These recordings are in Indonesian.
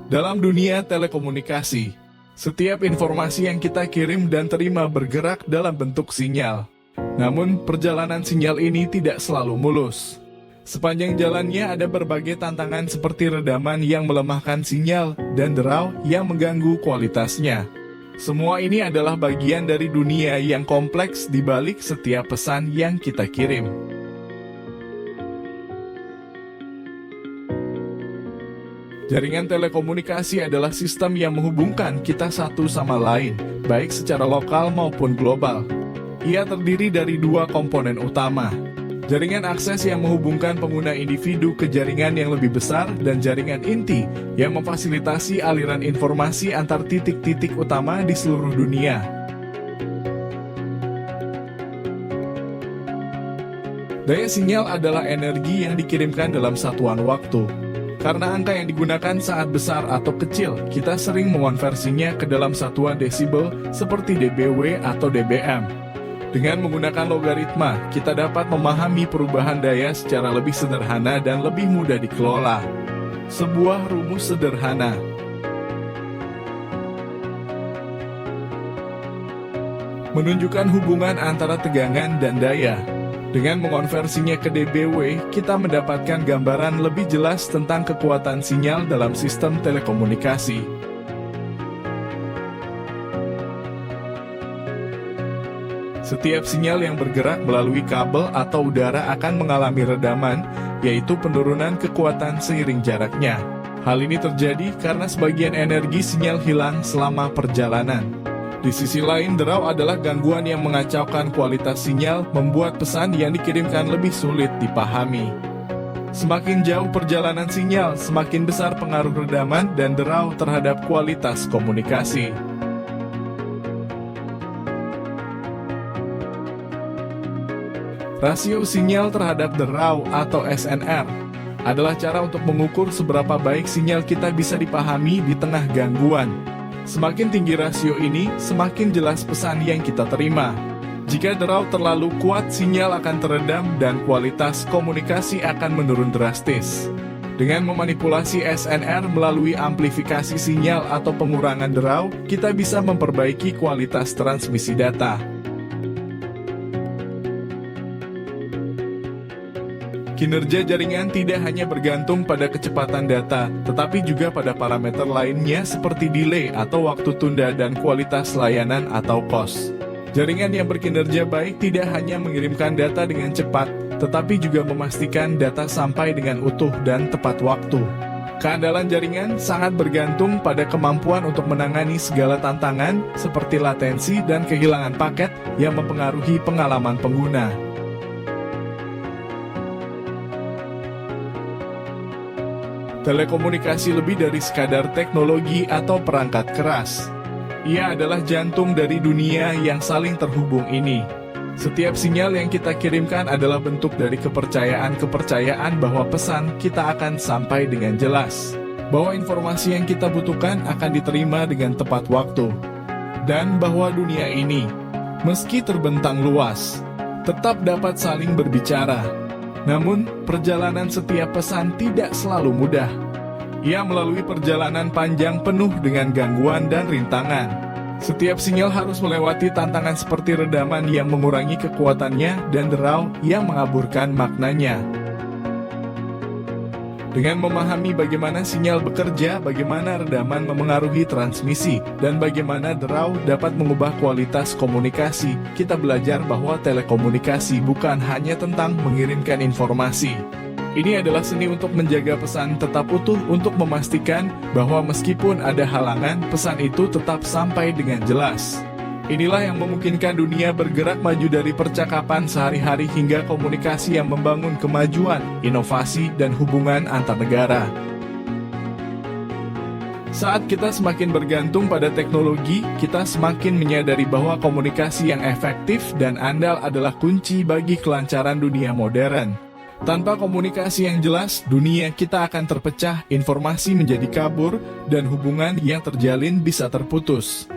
Dalam dunia telekomunikasi, setiap informasi yang kita kirim dan terima bergerak dalam bentuk sinyal. Namun, perjalanan sinyal ini tidak selalu mulus. Sepanjang jalannya ada berbagai tantangan seperti redaman yang melemahkan sinyal dan derau yang mengganggu kualitasnya. Semua ini adalah bagian dari dunia yang kompleks di balik setiap pesan yang kita kirim. Jaringan telekomunikasi adalah sistem yang menghubungkan kita satu sama lain, baik secara lokal maupun global. Ia terdiri dari dua komponen utama. Jaringan akses yang menghubungkan pengguna individu ke jaringan yang lebih besar dan jaringan inti yang memfasilitasi aliran informasi antar titik-titik utama di seluruh dunia. Daya sinyal adalah energi yang dikirimkan dalam satuan waktu. Karena angka yang digunakan saat besar atau kecil, kita sering mengonversinya ke dalam satuan desibel seperti dBW atau dBm. Dengan menggunakan logaritma, kita dapat memahami perubahan daya secara lebih sederhana dan lebih mudah dikelola. Sebuah rumus sederhana. Menunjukkan hubungan antara tegangan dan daya. Dengan mengonversinya ke dBW, kita mendapatkan gambaran lebih jelas tentang kekuatan sinyal dalam sistem telekomunikasi. Setiap sinyal yang bergerak melalui kabel atau udara akan mengalami redaman, yaitu penurunan kekuatan seiring jaraknya. Hal ini terjadi karena sebagian energi sinyal hilang selama perjalanan. Di sisi lain, derau adalah gangguan yang mengacaukan kualitas sinyal, membuat pesan yang dikirimkan lebih sulit dipahami. Semakin jauh perjalanan sinyal, semakin besar pengaruh redaman dan derau terhadap kualitas komunikasi. Rasio sinyal terhadap derau atau SNR adalah cara untuk mengukur seberapa baik sinyal kita bisa dipahami di tengah gangguan. Semakin tinggi rasio ini, semakin jelas pesan yang kita terima. Jika derau terlalu kuat, sinyal akan teredam dan kualitas komunikasi akan menurun drastis. Dengan memanipulasi SNR melalui amplifikasi sinyal atau pengurangan derau, kita bisa memperbaiki kualitas transmisi data. Kinerja jaringan tidak hanya bergantung pada kecepatan data, tetapi juga pada parameter lainnya seperti delay atau waktu tunda dan kualitas layanan atau cost. Jaringan yang berkinerja baik tidak hanya mengirimkan data dengan cepat, tetapi juga memastikan data sampai dengan utuh dan tepat waktu. Keandalan jaringan sangat bergantung pada kemampuan untuk menangani segala tantangan seperti latensi dan kehilangan paket yang mempengaruhi pengalaman pengguna. Telekomunikasi lebih dari sekadar teknologi atau perangkat keras. Ia adalah jantung dari dunia yang saling terhubung ini. Setiap sinyal yang kita kirimkan adalah bentuk dari kepercayaan bahwa pesan kita akan sampai dengan jelas, bahwa informasi yang kita butuhkan akan diterima dengan tepat waktu, dan bahwa dunia ini, meski terbentang luas, tetap dapat saling berbicara. Namun, perjalanan setiap pesan tidak selalu mudah. Ia melalui perjalanan panjang penuh dengan gangguan dan rintangan. Setiap sinyal harus melewati tantangan seperti redaman yang mengurangi kekuatannya dan derau yang mengaburkan maknanya. Dengan memahami bagaimana sinyal bekerja, bagaimana redaman memengaruhi transmisi, dan bagaimana derau dapat mengubah kualitas komunikasi, kita belajar bahwa telekomunikasi bukan hanya tentang mengirimkan informasi. Ini adalah seni untuk menjaga pesan tetap utuh, untuk memastikan bahwa meskipun ada halangan, pesan itu tetap sampai dengan jelas. Inilah yang memungkinkan dunia bergerak maju dari percakapan sehari-hari hingga komunikasi yang membangun kemajuan, inovasi, dan hubungan antar negara. Saat kita semakin bergantung pada teknologi, kita semakin menyadari bahwa komunikasi yang efektif dan andal adalah kunci bagi kelancaran dunia modern. Tanpa komunikasi yang jelas, dunia kita akan terpecah, informasi menjadi kabur, dan hubungan yang terjalin bisa terputus.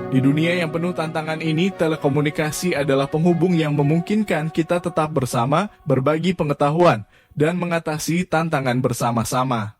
Di dunia yang penuh tantangan ini, telekomunikasi adalah penghubung yang memungkinkan kita tetap bersama, berbagi pengetahuan, dan mengatasi tantangan bersama-sama.